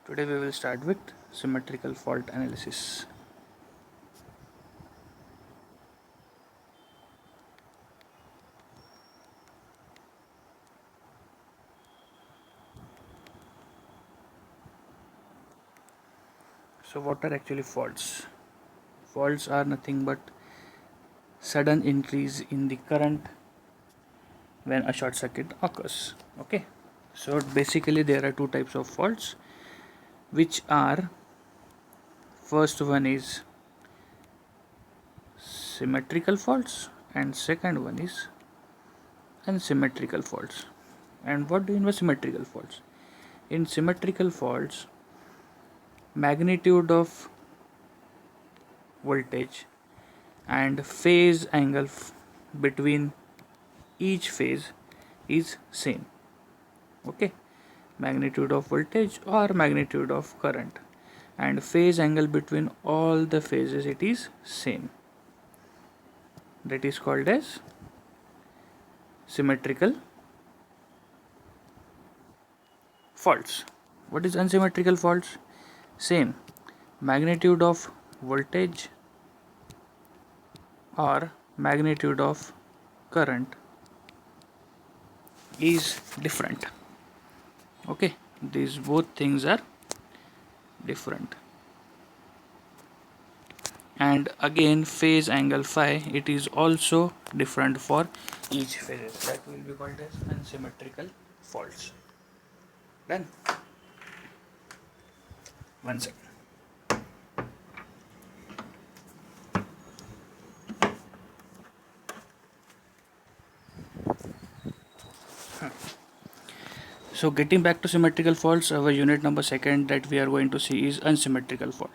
Today we will start with symmetrical fault analysis. So what are actually faults? Faults are nothing but sudden increase in the current when a short circuit occurs. Okay. So basically there are two types of faults, which are, first one is symmetrical faults and second one is unsymmetrical faults. And what do you mean by symmetrical faults? In symmetrical faults, magnitude of voltage and phase angle between each phase is same. Okay, magnitude of voltage or magnitude of current and phase angle between all the phases, it is same. That is called as symmetrical faults. What is unsymmetrical faults? Same magnitude of voltage or magnitude of current is different. Okay, these both things are different. And again phase angle phi, it is also different for each phase. That will be called as unsymmetrical faults. Done. One second. So getting back to symmetrical faults, our unit number second that we are going to see is unsymmetrical fault.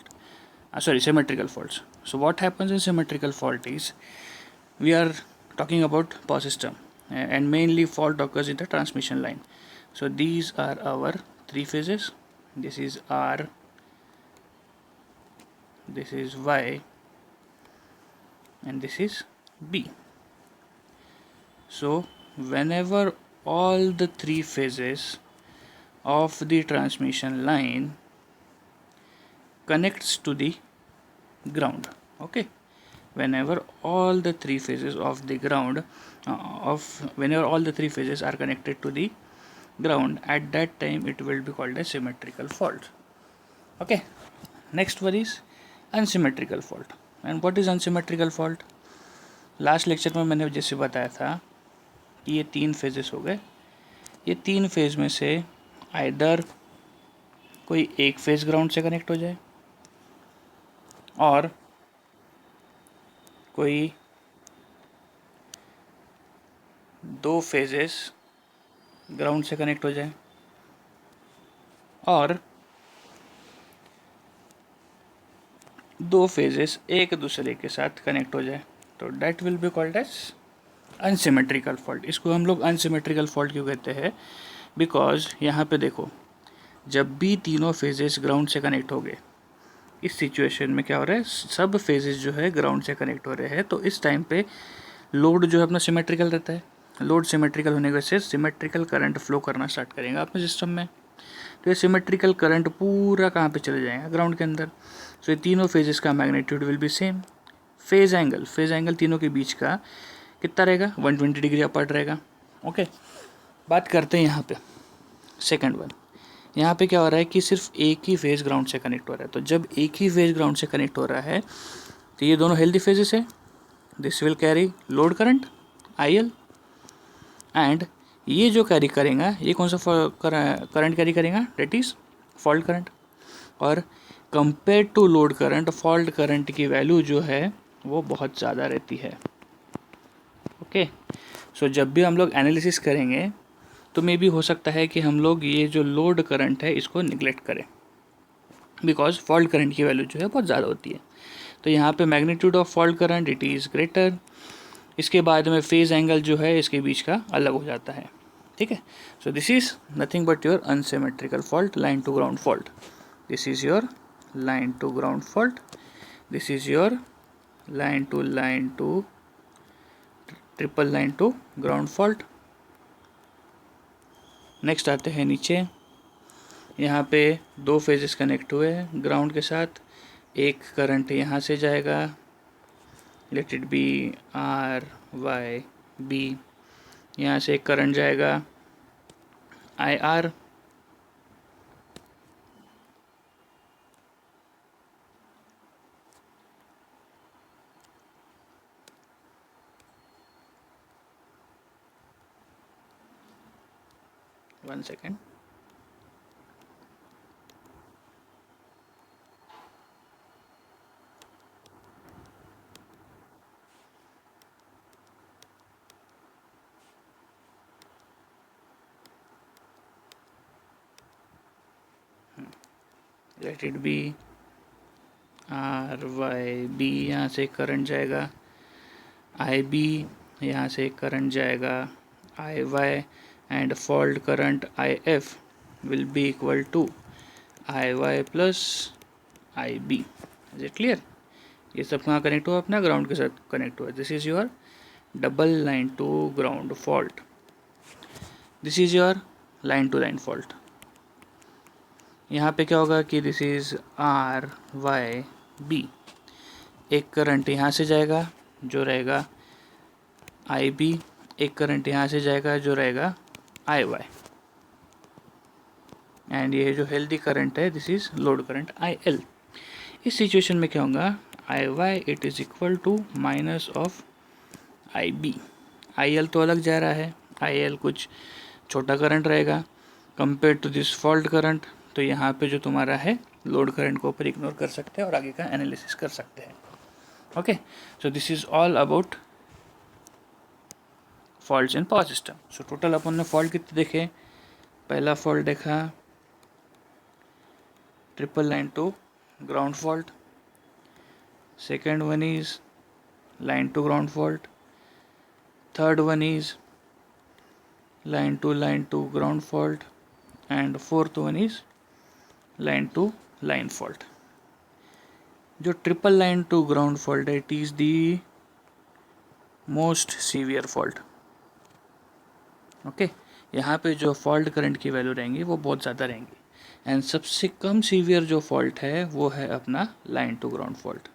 Symmetrical faults. So what happens in symmetrical fault is, we are talking about power system and mainly fault occurs in the transmission line. So these are our three phases. This is R, this is Y, and this is B. So whenever all the three phases of the transmission line connects to the ground, okay, whenever all the three phases of the ground whenever all the three phases are connected to the ground, at that time it will be called a symmetrical fault. Okay, next one is unsymmetrical fault. And what is unsymmetrical fault? Last lecture में मैंने जैसे बताया था कि ये तीन phases हो गए. ये तीन फेज में से आइदर कोई एक फेज ग्राउंड से कनेक्ट हो जाए और कोई दो फेजेस ग्राउंड से कनेक्ट हो जाए और दो फेजेस एक दूसरे के साथ कनेक्ट हो जाए, तो that will be called as unsymmetrical fault. इसको हम लोग अनसिमेट्रिकल फॉल्ट क्यों कहते हैं? बिकॉज यहाँ पे देखो, जब भी तीनों फेजेस ग्राउंड से कनेक्ट हो गए, इस सिचुएशन में क्या हो रहा है, सब फेजेस जो है ग्राउंड से कनेक्ट हो रहे हैं, तो इस टाइम पे लोड जो है अपना सिमेट्रिकल रहता है. लोड सिमेट्रिकल होने की वजह से सिमेट्रिकल करंट फ्लो करना स्टार्ट करेगा अपने सिस्टम में. तो ये सिमेट्रिकल करंट पूरा कहाँ पे चले जाएगा? ग्राउंड के अंदर. सो ये तीनों फेजेस का magnitude will be same. Phase angle तीनों के बीच का कितना रहेगा? 120 डिग्री अपार्ट रहेगा. ओके, बात करते हैं यहाँ पे सेकंड वन. यहाँ पे क्या हो रहा है कि सिर्फ एक ही फेज ग्राउंड से कनेक्ट हो रहा है. तो जब एक ही फेज ग्राउंड से कनेक्ट हो रहा है तो ये दोनों हेल्दी फेजेस है. This will carry load current IL, and ये जो कैरी करेगा, ये कौन सा करंट कैरी करेगा? That is fault current. और compare to load current, fault current की वैल्यू जो है वो बहुत ज़्यादा रहती है. ओके, सो जब भी हम लोग एनालिसिस करेंगे तो मे भी हो सकता है कि हम लोग ये जो लोड करंट है इसको निगलेक्ट करें, बिकॉज फॉल्ट करंट की वैल्यू जो है बहुत ज़्यादा होती है. तो यहाँ पे magnitude of fault current it is greater. इसके बाद में फेज एंगल जो है इसके बीच का अलग हो जाता है. ठीक है, so this is nothing but your unsymmetrical fault, line to ground fault. This is your line to ground fault. This is your line to triple line to ground fault. Next आते हैं नीचे. यहाँ पे दो फेजेस कनेक्ट हुए हैं ground के साथ, एक करंट यहाँ से जाएगा, let it be R Y B, यहाँ से एक करंट जाएगा I R, one second, let it be R Y B, यहाँ से करंट जाएगा आई बी, यहाँ से करंट जाएगा I Y, and fault current I F will be equal to I Y plus I B. Is it clear? ये सब कहाँ connect हुआ? अपना ग्राउंड के साथ कनेक्ट हुआ। This is your double line to ground fault, this is your line to line fault. यहाँ पे क्या होगा कि this is R Y B, एक करंट यहाँ से जाएगा जो रहेगा आई बी, एक करंट यहाँ से जाएगा जो रहेगा आई वाई, एंड ये जो हेल्दी करंट है this is load current I L. इस सिचुएशन में क्या होगा? I Y it is equal to minus of I B. I L तो अलग जा रहा है, आई एल कुछ छोटा करंट रहेगा compare to this fault current, तो यहाँ पे जो तुम्हारा है लोड करंट को ऊपर इग्नोर कर सकते हैं और आगे का एनालिसिस कर सकते हैं। Okay, so this is all about faults in power system. So total अपन ने फॉल्ट कितने देखे? पहला फॉल्ट देखा triple line to ground fault, second one is line to ground fault, third one is line to ground fault, and fourth one is line to line fault. जो triple line to ground fault है, it is the most severe fault. Okay, यहाँ पे जो fault current की value रहेंगी वो बहुत ज़्यादा रहेंगी, एंड सबसे कम सीवियर जो फॉल्ट है वो है अपना line to ground fault,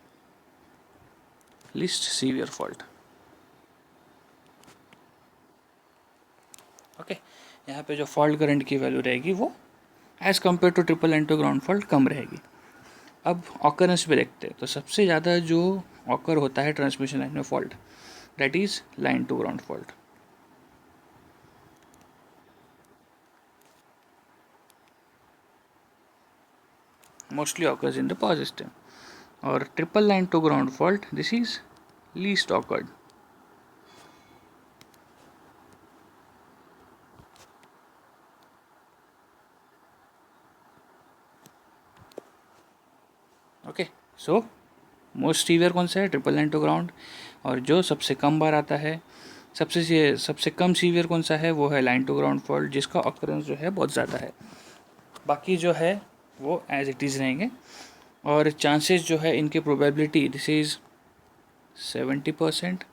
least severe fault. Okay, यहाँ पे जो फॉल्ट करंट की वैल्यू रहेगी वो as compare to triple line to ground fault कम रहेगी। अब ऑकरेंस पे देखते हैं, तो सबसे ज़्यादा जो ऑकर होता है ट्रांसमिशन लाइन में fault, that is line to ground fault. Mostly occurs in the power system, और triple line to ground fault this is least occurred. Okay, so most severe कौन सा है? ट्रिपल लाइन टू ग्राउंड, और जो सबसे कम बार आता है, सबसे कम सीवियर कौन सा है? वो है लाइन टू ग्राउंड फॉल्ट, जिसका ऑकरेंस जो है बहुत ज़्यादा है। बाकी जो है वो एज इट इज़ रहेंगे, और चांसेस जो है इनकी प्रोबेबिलिटी दिस इज़ 70%।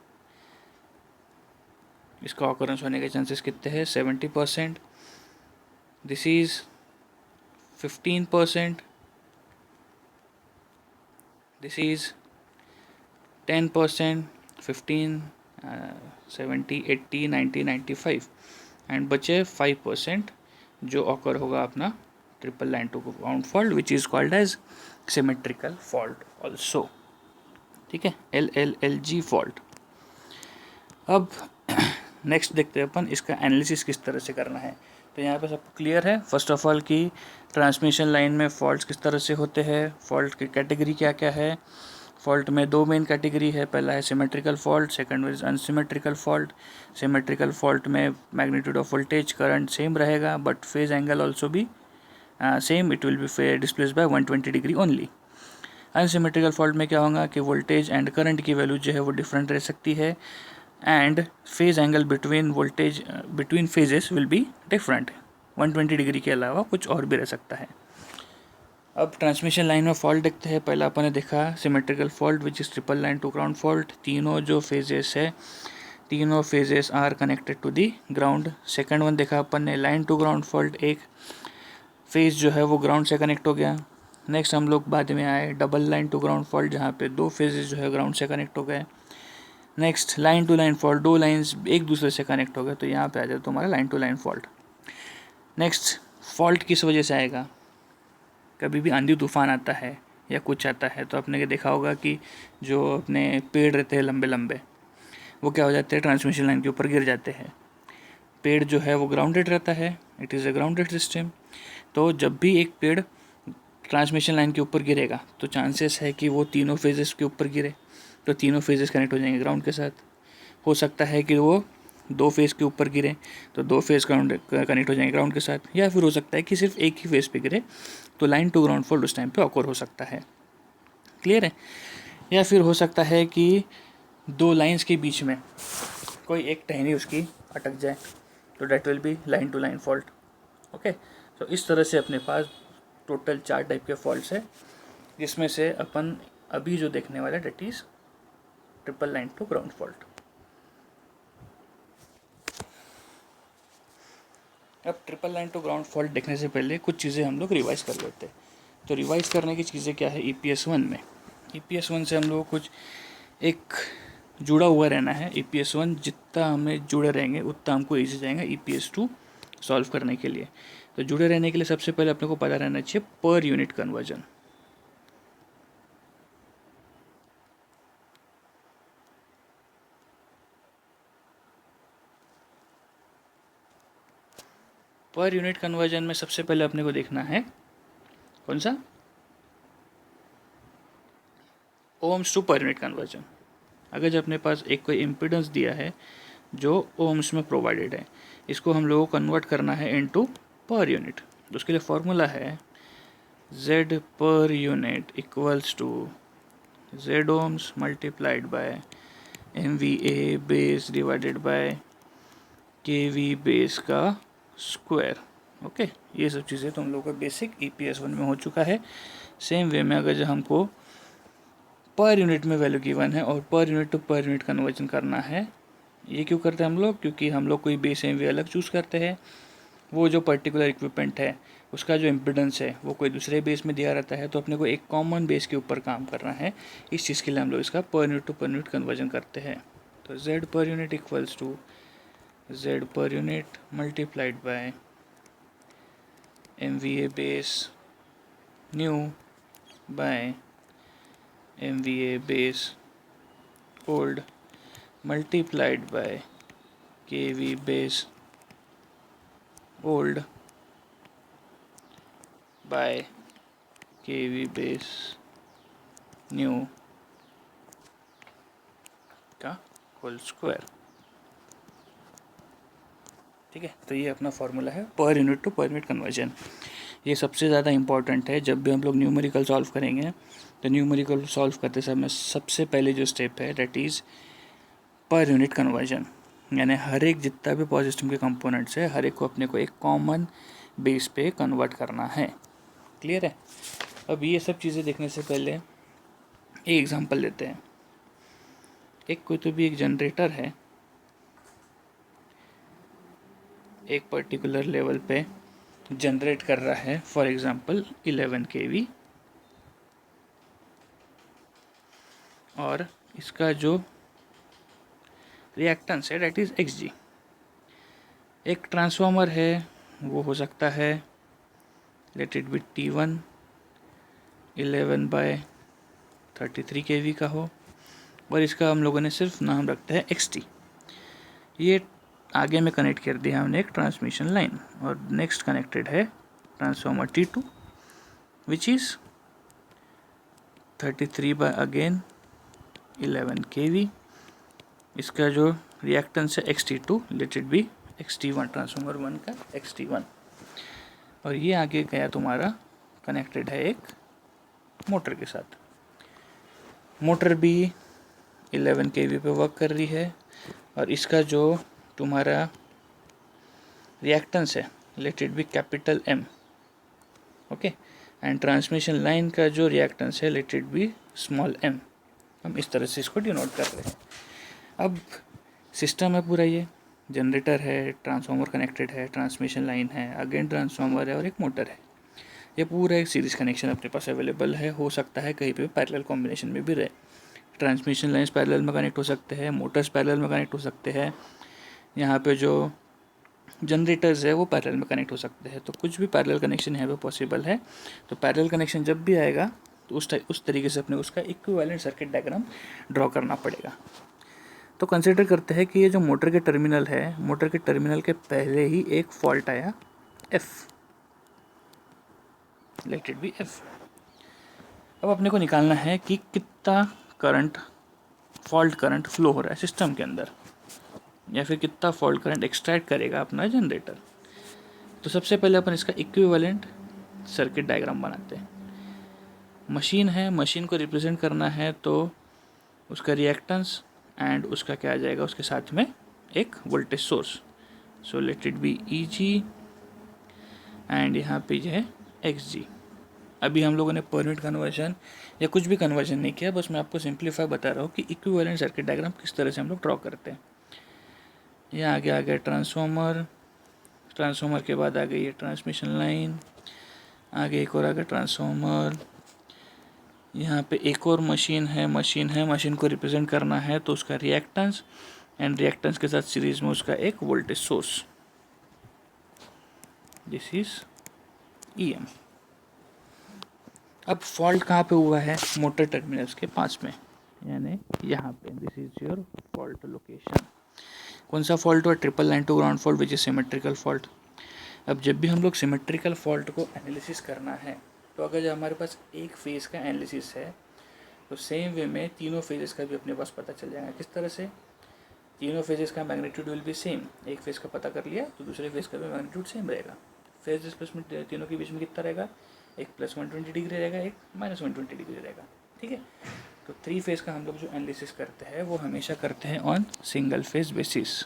इसका ऑकरेंस होने के चांसेस कितने हैं? 70%। This is 15%, this is 10%, 15, 70, 80, 90, 95, and बचे 5% जो ऑकर होगा अपना triple line to ground fault, which is called as symmetrical fault also. ठीक है, LLLG फॉल्ट। अब नेक्स्ट देखते हैं अपन इसका एनालिसिस किस तरह से करना है। तो यहाँ पे सबको क्लियर है फर्स्ट ऑफ ऑल कि ट्रांसमिशन लाइन में फॉल्ट्स किस तरह से होते हैं, फॉल्ट की कैटेगरी क्या क्या है। फॉल्ट में दो मेन कैटेगरी है, पहला है symmetrical fault, second is unsymmetrical fault. Symmetrical fault में magnitude of voltage current same रहेगा, बट फेज एंगल ऑल्सो भी same, it will be displace by 120 degree only. Unsymmetrical fault में क्या होगा कि वोल्टेज एंड करंट की वैल्यू जो है वो डिफरेंट रह सकती है, and phase angle between phases will be different, 120 degree के अलावा कुछ और भी रह सकता है। अब ट्रांसमिशन लाइन में फॉल्ट देखते हैं। पहला अपन ने देखा symmetrical fault which is triple line to ground fault, तीनों जो फेजेस है तीनों phases are connected to the ground. Second one देखा अपन ने लाइन टू ग्राउंड फॉल्ट, एक फेज जो है वो ग्राउंड से कनेक्ट हो गया। नेक्स्ट हम लोग बाद में आए double line to ground fault, जहाँ पे दो फेजेस जो है ग्राउंड से कनेक्ट हो गए। Next line to line fault, दो लाइंस एक दूसरे से कनेक्ट हो गए, तो यहाँ पे आ जाए तुम्हारा line to line fault. Next fault किस वजह से आएगा, कभी भी आंधी तूफान आता है या कुछ आता है तो आपने देखा होगा कि जो अपने पेड़ रहते हैं लंबे लंबे, वो क्या हो जाते हैं, ट्रांसमिशन लाइन के ऊपर गिर जाते हैं। पेड़ जो है वो ग्राउंडेड रहता है, it is a grounded system. तो जब भी एक पेड़ ट्रांसमिशन लाइन के ऊपर गिरेगा तो चांसेस है कि वो तीनों फेजेस के ऊपर गिरे, तो तीनों फेजेस कनेक्ट हो जाएंगे ग्राउंड के साथ। हो सकता है कि वो दो फेज़ के ऊपर गिरे तो दो फेज़ ग्राउंड कनेक्ट हो जाएंगे ग्राउंड के साथ, या फिर हो सकता है कि सिर्फ एक ही फेज़ पे गिरे तो लाइन टू ग्राउंड फॉल्ट उस टाइम पे ऑकर हो सकता है। क्लियर है? या फिर हो सकता है कि दो लाइंस के बीच में कोई एक टहनी उसकी अटक जाए, तो that will be line to line fault. Okay, तो इस तरह से अपने पास टोटल 4 टाइप के फॉल्ट्स है, जिसमें से अपन अभी जो देखने वाला that is triple line to ground fault. अब triple line to ground fault देखने से पहले कुछ चीज़ें हम लोग रिवाइज कर लेते हैं। तो रिवाइज करने की चीज़ें क्या है, EPS1 में, EPS1 से हम लोग को कुछ एक जुड़ा हुआ रहना है। EPS1 जितना हमें जुड़े रहेंगे उतना हमको ईजी जाएगा EPS2 सॉल्व करने के लिए। तो जुड़े रहने के लिए सबसे पहले अपने को पता रहना चाहिए per unit conversion. Per unit conversion में सबसे पहले अपने को देखना है कौन सा, ohms to per unit conversion. अगर जब अपने पास एक कोई इम्पिडेंस दिया है जो ओम्स में प्रोवाइडेड है, इसको हम लोगों को कन्वर्ट करना है इनटू पर यूनिट। तो उसके लिए फॉर्मूला है Z per unit equals to Z ohms multiplied by MVA base divided by KV base का स्क्वायर। ओके, ये सब चीज़ें तो हम लोग का बेसिक EPS1 में हो चुका है। सेम वे में अगर जो हमको पर यूनिट में वैल्यू गिवन है और per unit to per unit conversion करना है, ये क्यों करते हैं हम लोग, क्योंकि हम लोग कोई बेस MV अलग चूज़ करते हैं, वो जो पर्टिकुलर इक्विपमेंट है उसका जो इम्पिडेंस है वो कोई दूसरे बेस में दिया रहता है, तो अपने को एक कॉमन बेस के ऊपर काम करना है। इस चीज़ के लिए हम लोग इसका per unit to per unit conversion करते हैं। तो Z per unit equals to Z per unit multiplied by MVA base new by MVA base old multiplied by KV base old by KV base new का whole square. ठीक है, तो ये अपना formula है per unit to per unit conversion. ये सबसे ज़्यादा इंपॉर्टेंट है जब भी हम लोग न्यूमेरिकल सॉल्व करेंगे। तो न्यूमेरिकल सॉल्व करते समय सबसे पहले जो स्टेप है डेट इज़ पर यूनिट कन्वर्जन, यानी हर एक जितना भी पावर सिस्टम के कंपोनेंट्स है हर एक को अपने को एक कॉमन बेस पे कन्वर्ट करना है। क्लियर है? अब ये सब चीज़ें देखने से पहले एक एग्जांपल लेते हैं। एक कोई तो भी एक जनरेटर है, एक पर्टिकुलर लेवल पे जनरेट कर रहा है, फॉर एग्जांपल 11 kV, और इसका जो रिएक्टेंस है डेट इज़ Xg। एक ट्रांसफार्मर है, वो हो सकता है late it B T1 11/33 kV का हो, और इसका हम लोगों ने सिर्फ नाम रखते हैं XT। ये आगे में कनेक्ट कर दिया हमने एक ट्रांसमिशन लाइन, और नेक्स्ट कनेक्टेड है transformer T2 which is 33/11 kV। इसका जो रिएक्टेंस है XT2, late it B XT1, transformer 1 का XT1। और ये आगे गया तुम्हारा कनेक्टेड है एक मोटर के साथ। मोटर भी 11 kV पे वर्क कर रही है, और इसका जो तुम्हारा रिएक्टेंस है late it B capital M। Okay, and transmission line का जो रिएक्टेंस है late it B small m। हम इस तरह से इसको डिनोट कर रहे हैं। अब सिस्टम है पूरा, ये जनरेटर है, ट्रांसफार्मर कनेक्टेड है, ट्रांसमिशन लाइन है, अगेन ट्रांसफार्मर है और एक मोटर है। ये पूरा एक सीरीज़ कनेक्शन अपने पास अवेलेबल है। हो सकता है कहीं पे पैरेलल कॉम्बिनेशन में भी रहे। ट्रांसमिशन लाइन्स पैरेलल में कनेक्ट हो सकते हैं, मोटर्स पैरेलल में कनेक्ट हो सकते हैं, यहाँ पे जो जनरेटर्स है वो पैरेलल में कनेक्ट हो सकते हैं। तो कुछ भी पैरेलल कनेक्शन यहाँ पे पॉसिबल है। तो पैरेलल कनेक्शन जब भी आएगा तो उस तरीके से अपने उसका इक्विवेलेंट सर्किट डायग्राम ड्रॉ करना पड़ेगा। तो कंसिडर करते हैं कि ये जो मोटर के टर्मिनल है, मोटर के टर्मिनल के पहले ही एक फॉल्ट आया F, late it B F। अब अपने को निकालना है कि कितना करंट, फॉल्ट करंट फ्लो हो रहा है सिस्टम के अंदर, या फिर कितना फॉल्ट करंट एक्सट्रैक्ट करेगा अपना जनरेटर। तो सबसे पहले अपन इसका इक्विवेलेंट सर्किट डायग्राम बनाते हैं। मशीन है, मशीन को रिप्रेजेंट करना है तो उसका रिएक्टेंस एंड उसका क्या आ जाएगा, उसके साथ में एक voltage source. So let it B EG and यहाँ पे जो है XG। अभी हम लोगों ने पर यूनिट कन्वर्जन या कुछ भी कन्वर्जन नहीं किया, बस मैं आपको सिंप्लीफाई बता रहा हूँ कि इक्विवेलेंट सर्किट डायग्राम किस तरह से हम लोग ड्रॉ करते हैं। यहाँ आगे आ गया ट्रांसफॉर्मर, ट्रांसफॉर्मर के बाद आ गई ये ट्रांसमिशन लाइन, आगे एक और आ गया ट्रांसफॉर्मर, यहाँ पे एक और मशीन है, मशीन को रिप्रेजेंट करना है तो उसका रिएक्टेंस एंड रिएक्टेंस के साथ सीरीज में उसका एक voltage source, this is EM। अब फॉल्ट कहाँ पे हुआ है, मोटर टर्मिनल्स के पास में, यानी यहाँ पे, this is your fault location. कौन सा फॉल्ट हुआ, triple line to ground fault which is symmetrical fault. अब जब भी हम लोग सिमेट्रिकल फॉल्ट को एनालिसिस करना है तो अगर जो हमारे पास एक फेज़ का एनालिसिस है तो सेम वे में तीनों फेजेस का भी अपने पास पता चल जाएगा। किस तरह से, तीनों फेजेस का मैग्नीट्यूड विल बी सेम। एक फेज़ का पता कर लिया तो दूसरे फेज़ का भी मैग्नीट्यूड सेम रहेगा। फेज डिस्प्लेसमेंट तीनों के बीच में कितना रहेगा, एक +120 डिग्री रहेगा, एक -120 डिग्री रहेगा। ठीक है, तो 3 फेज़ का हम लोग जो एनालिसिस करते हैं वो हमेशा करते हैं ऑन सिंगल फेज बेसिस।